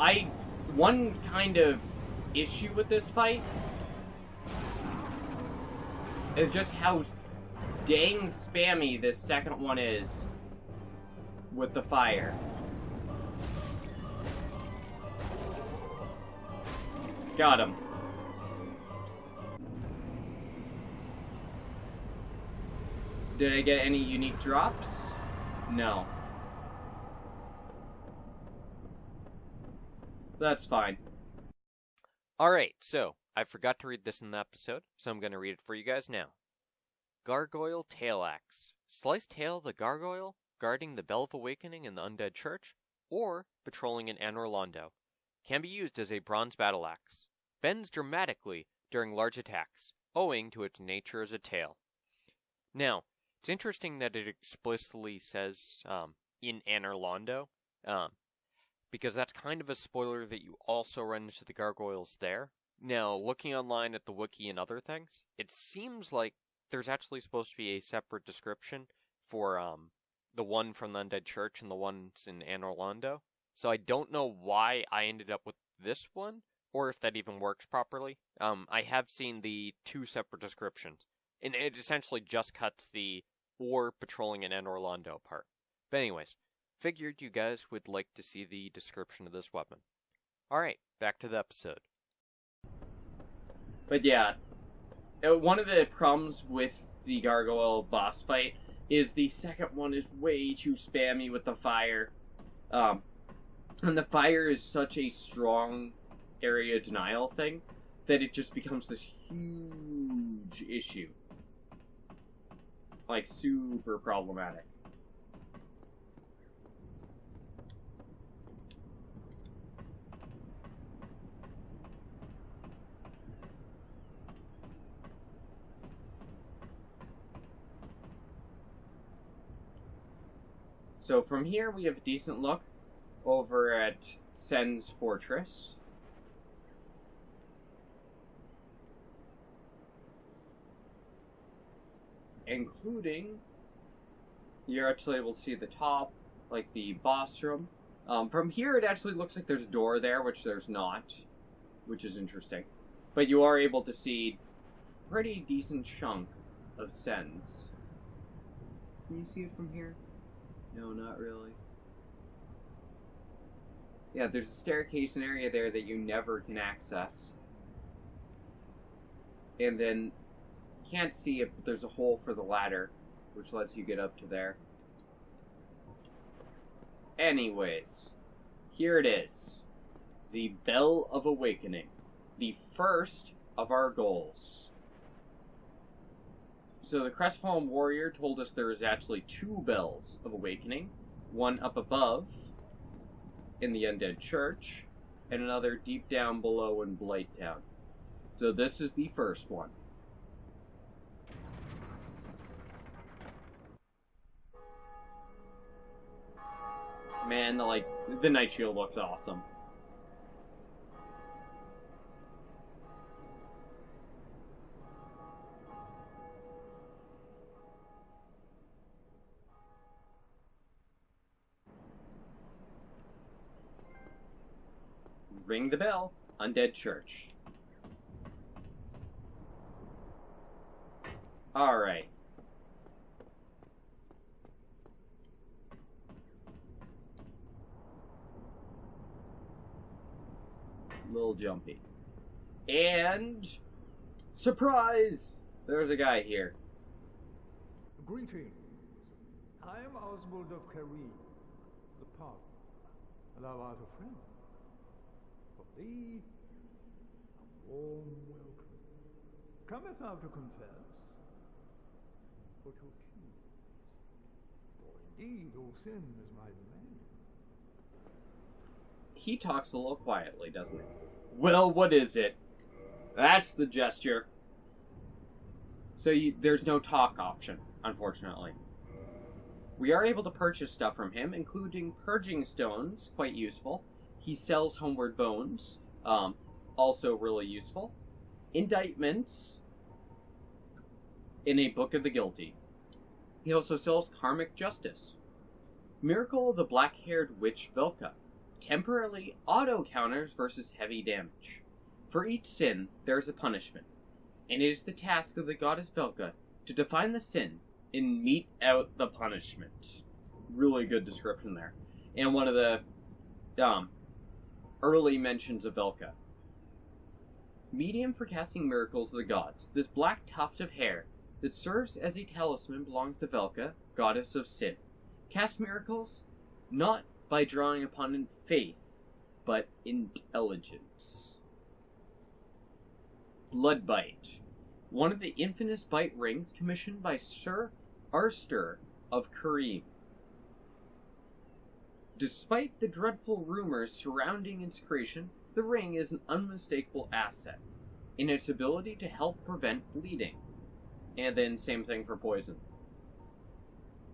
one kind of issue with this fight is just how dang spammy this second one is with the fire. Got him. Did I get any unique drops? No. That's fine. Alright, so, I forgot to read this in the episode, so I'm going to read it for you guys now. Gargoyle Tail Axe. Slice tail of the gargoyle, guarding the Bell of Awakening in the Undead Church, or patrolling in Anor Londo. Can be used as a bronze battle axe. Bends dramatically during large attacks, owing to its nature as a tail. Now, it's interesting that it explicitly says, in Anor Londo, because that's kind of a spoiler that you also run into the gargoyles there. Now, looking online at the wiki and other things, it seems like there's actually supposed to be a separate description for, the one from the Undead Church and the ones in Anor Londo. So I don't know why I ended up with this one, or if that even works properly. I have seen the two separate descriptions, and it essentially just cuts the or patrolling in Anor Londo part. But anyways, figured you guys would like to see the description of this weapon. Alright, back to the episode. But yeah, one of the problems with the gargoyle boss fight is the second one is way too spammy with the fire. And the fire is such a strong area denial thing that it just becomes this huge issue. Like, super problematic. So from here we have a decent look over at Sen's fortress. Including, you're actually able to see the top, like the boss room. From here it actually looks like there's a door there, which there's not, which is interesting. But you are able to see a pretty decent chunk of Sen's. Can you see it from here? No, not really. Yeah, there's a staircase and area there that you never can access. And then, can't see it, but there's a hole for the ladder, which lets you get up to there. Anyways, here it is. The Bell of Awakening. The first of our goals. So the Crestfallen Warrior told us there was actually 2 Bells of Awakening. One up above, in the Undead Church, and another deep down below in Blighttown. So this is the first one. Man, the Night Shield looks awesome. Ring the bell, Undead Church. Alright. Little jumpy. And surprise! There's a guy here. Greetings. I am Oswald of Career, the Pardon, and thou art a friend. For thee, a warm welcome. Cometh thou to confess, or to accuse? For indeed all sin is my domain. He talks a little quietly, doesn't he? Well, what is it? That's the gesture. So there's no talk option, unfortunately. We are able to purchase stuff from him, including purging stones, quite useful. He sells homeward bones, also really useful. Indictments in a Book of the Guilty. He also sells Karmic Justice. Miracle of the Black-Haired Witch Velka. Temporarily auto-counters versus heavy damage. For each sin, there is a punishment, and it is the task of the goddess Velka to define the sin and mete out the punishment. Really good description there. And one of the early mentions of Velka. Medium for casting miracles of the gods. This black tuft of hair that serves as a talisman belongs to Velka, goddess of sin. Cast miracles not by drawing upon faith, but intelligence. Bloodbite. One of the infamous bite rings commissioned by Sir Arster of Kareem. Despite the dreadful rumors surrounding its creation, the ring is an unmistakable asset in its ability to help prevent bleeding. And then same thing for poison.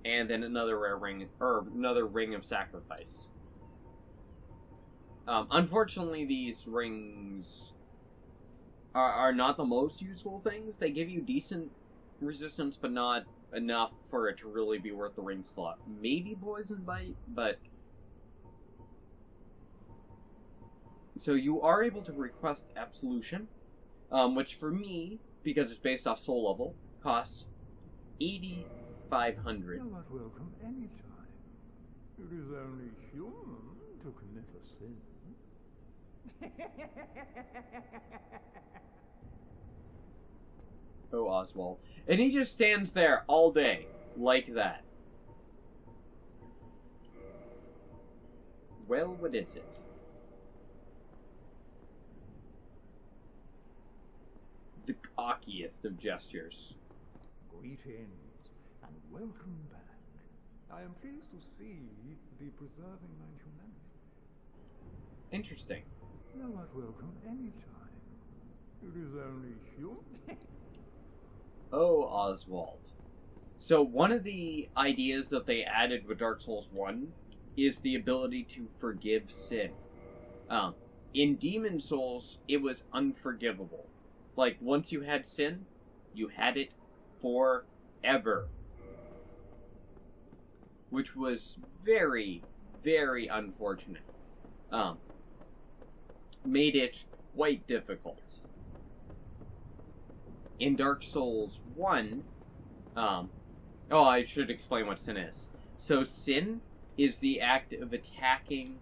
And then another rare ring, or another ring of sacrifice. Unfortunately, these rings are not the most useful things. They give you decent resistance, but not enough for it to really be worth the ring slot. Maybe poison bite, but... So you are able to request absolution, which for me, because it's based off soul level, costs 8,500. You're not welcome any time. It is only human to commit a sin. Oh, Oswald. And he just stands there all day, like that. Well, what is it? The cockiest of gestures. Greetings, and welcome back. I am pleased to see thee preserving my humanity. Interesting. You're not welcome any time. It is only human. Oh, Oswald. So one of the ideas that they added with Dark Souls 1 is the ability to forgive sin. In Demon Souls, it was unforgivable. Like, once you had sin, you had it forever. Which was very, very unfortunate. Made it quite difficult. In Dark Souls 1, I should explain what sin is. So sin is the act of attacking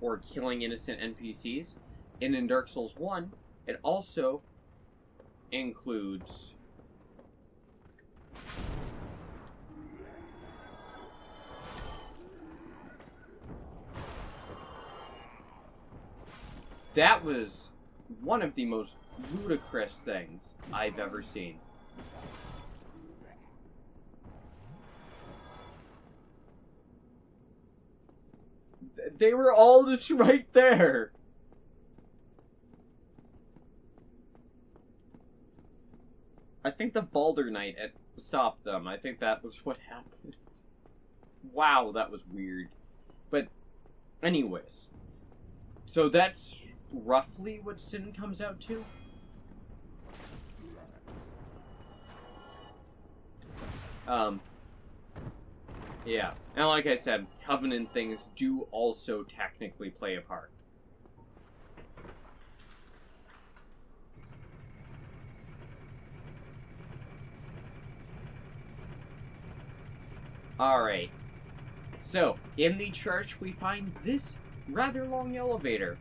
or killing innocent NPCs. And in Dark Souls 1, it also includes that was one of the most ludicrous things I've ever seen. They were all just right there. I think the Baldur Knight stopped them. I think that was what happened. Wow, that was weird. But, anyways. So that's roughly what sin comes out to. Yeah. And like I said, Covenant things do also technically play a part. Alright. So, in the church, we find this rather long elevator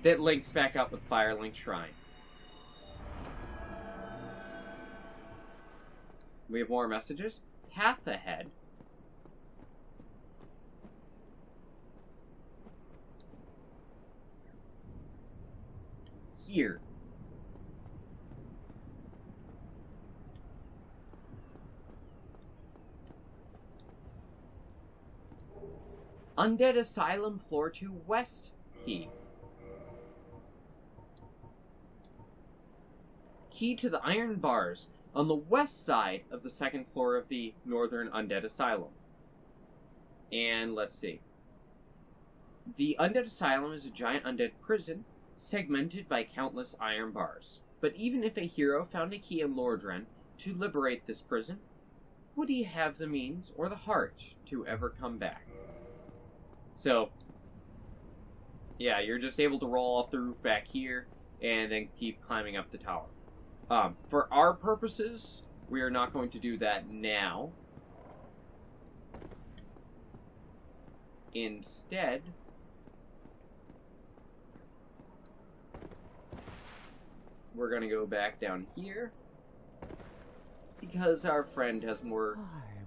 that links back up with Firelink Shrine. We have more messages. Path ahead. Here. Undead Asylum Floor 2 West Key. Key to the iron bars on the west side of the second floor of the Northern Undead Asylum. And let's see. The Undead Asylum is a giant undead prison segmented by countless iron bars. But even if a hero found a key in Lordran, to liberate this prison, would he have the means or the heart to ever come back? So, yeah, you're just able to roll off the roof back here and then keep climbing up the tower. For our purposes, we are not going to do that now. Instead, we're going to go back down here because our friend has more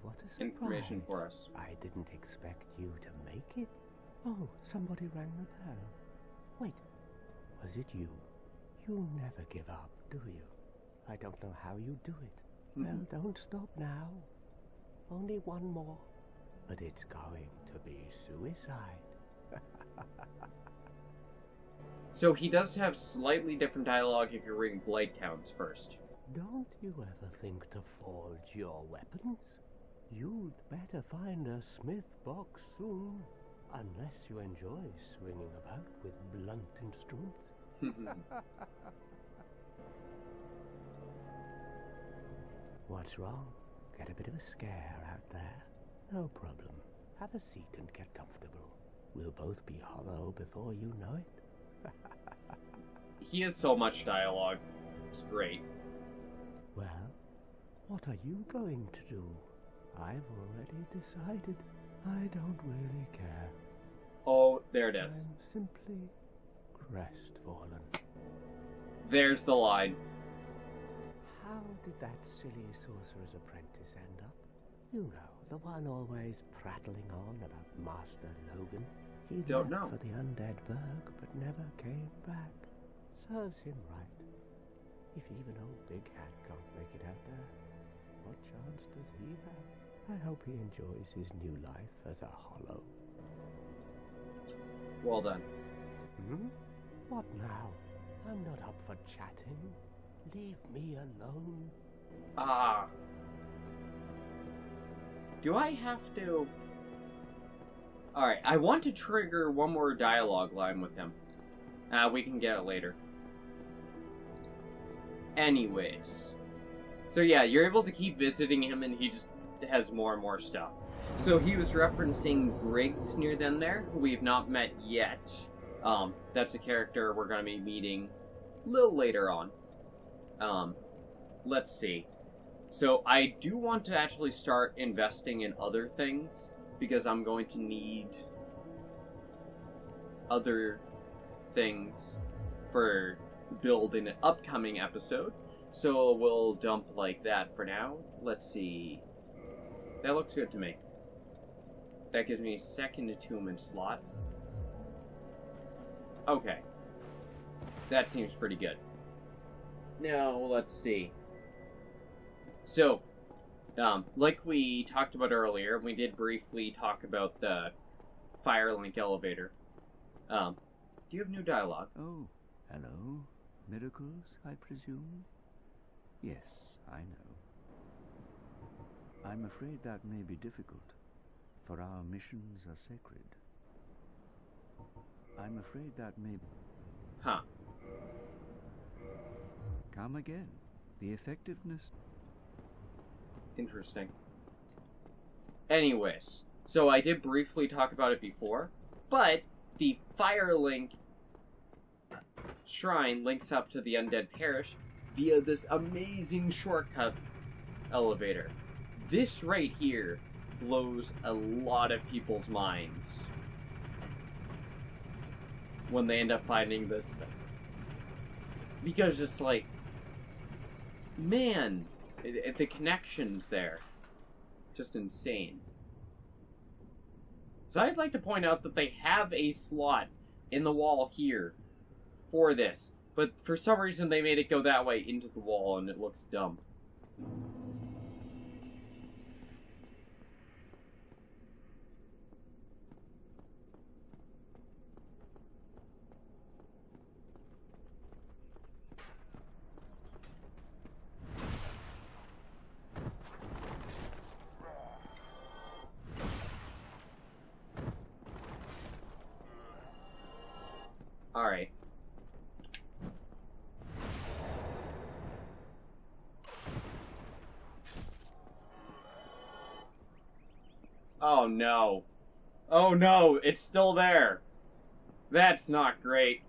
What a surprise. information for us. I didn't expect you to make it. Oh, somebody rang the bell. Wait, was it you? You never give up, do you? I don't know how you do it. Well, don't stop now. Only one more. But it's going to be suicide. So he does have slightly different dialogue if you ring Blight Towns first. Don't you ever think to forge your weapons? You'd better find a smith box soon. Unless you enjoy swinging about with blunt instruments. What's wrong? Get a bit of a scare out there? No problem. Have a seat and get comfortable. We'll both be hollow before you know it. He has so much dialogue. It's great. Well, what are you going to do? I've already decided. I don't really care. Oh, there it is. I'm simply crestfallen. There's the line. How did that silly sorcerer's apprentice end up? You know, the one always prattling on about Master Logan. He Don't left know. for the Undead Burg, but never came back. Serves him right. If even old Big Hat can't make it out there, what chance does he have? I hope he enjoys his new life as a hollow. Well done. What now? I'm not up for chatting. Leave me alone. Ah. Do I have to... Alright, I want to trigger one more dialogue line with him. We can get it later. Anyways. So yeah, you're able to keep visiting him and he just has more and more stuff. So he was referencing Griggs near them there, who we've not met yet. That's a character we're going to be meeting a little later on. Let's see. So I do want to actually start investing in other things, because I'm going to need other things for build in an upcoming episode. So we'll dump like that for now. Let's see. That looks good to me. That gives me a second attunement slot. Okay. That seems pretty good. Now, let's see. So, like we talked about earlier, we did briefly talk about the Firelink elevator. Do you have new dialogue? Oh, hello. Miracles, I presume? Yes, I know. I'm afraid that may be difficult, for our missions are sacred. I'm afraid that may... Huh. Come again. The effectiveness... Interesting. Anyways, so I did briefly talk about it before, but the Firelink shrine links up to the Undead Parish via this amazing shortcut elevator. This right here blows a lot of people's minds when they end up finding this thing. Because it's like, man, the connections there, just insane. So I'd like to point out that they have a slot in the wall here for this, but for some reason they made it go that way into the wall and it looks dumb. Alright. Oh no. Oh no, it's still there. That's not great.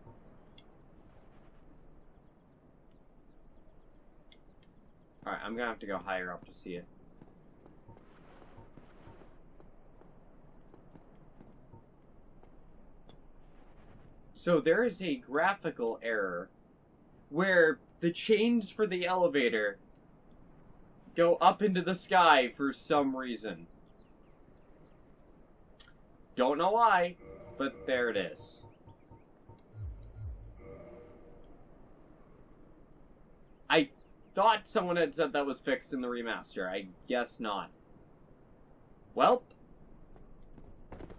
Alright, I'm gonna have to go higher up to see it. So there is a graphical error where the chains for the elevator go up into the sky for some reason. Don't know why, but there it is. I thought someone had said that was fixed in the remaster. I guess not. Welp.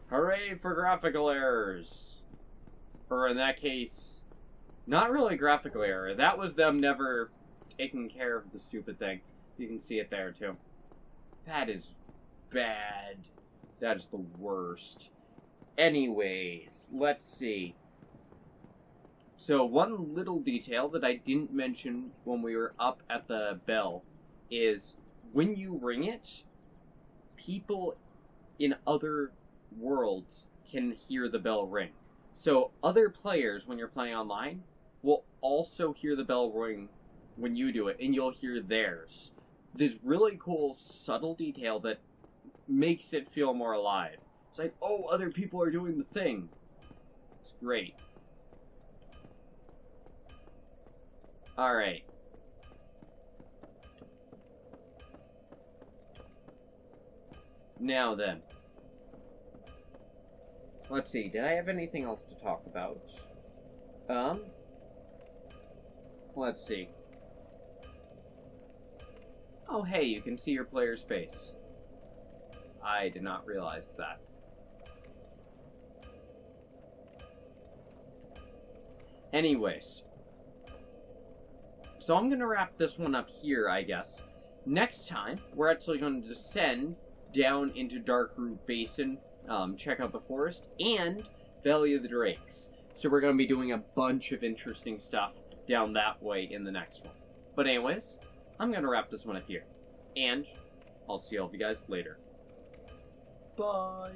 Hooray for graphical errors. Or in that case, not really graphical error. That was them never taking care of the stupid thing. You can see it there too. That is bad. That is the worst. Anyways, let's see. So one little detail that I didn't mention when we were up at the bell is when you ring it, people in other worlds can hear the bell ring. So other players, when you're playing online, will also hear the bell ring when you do it, and you'll hear theirs. This really cool, subtle detail that makes it feel more alive. It's like, oh, other people are doing the thing. It's great. Alright. Now then. Let's see, did I have anything else to talk about? Let's see. Oh, hey, you can see your player's face. I did not realize that. Anyways. So I'm going to wrap this one up here, I guess. Next time, we're actually going to descend down into Darkroot Basin, check out the forest, and Valley of the Drakes. So we're going to be doing a bunch of interesting stuff down that way in the next one. But anyways, I'm going to wrap this one up here. And I'll see all of you guys later. Bye!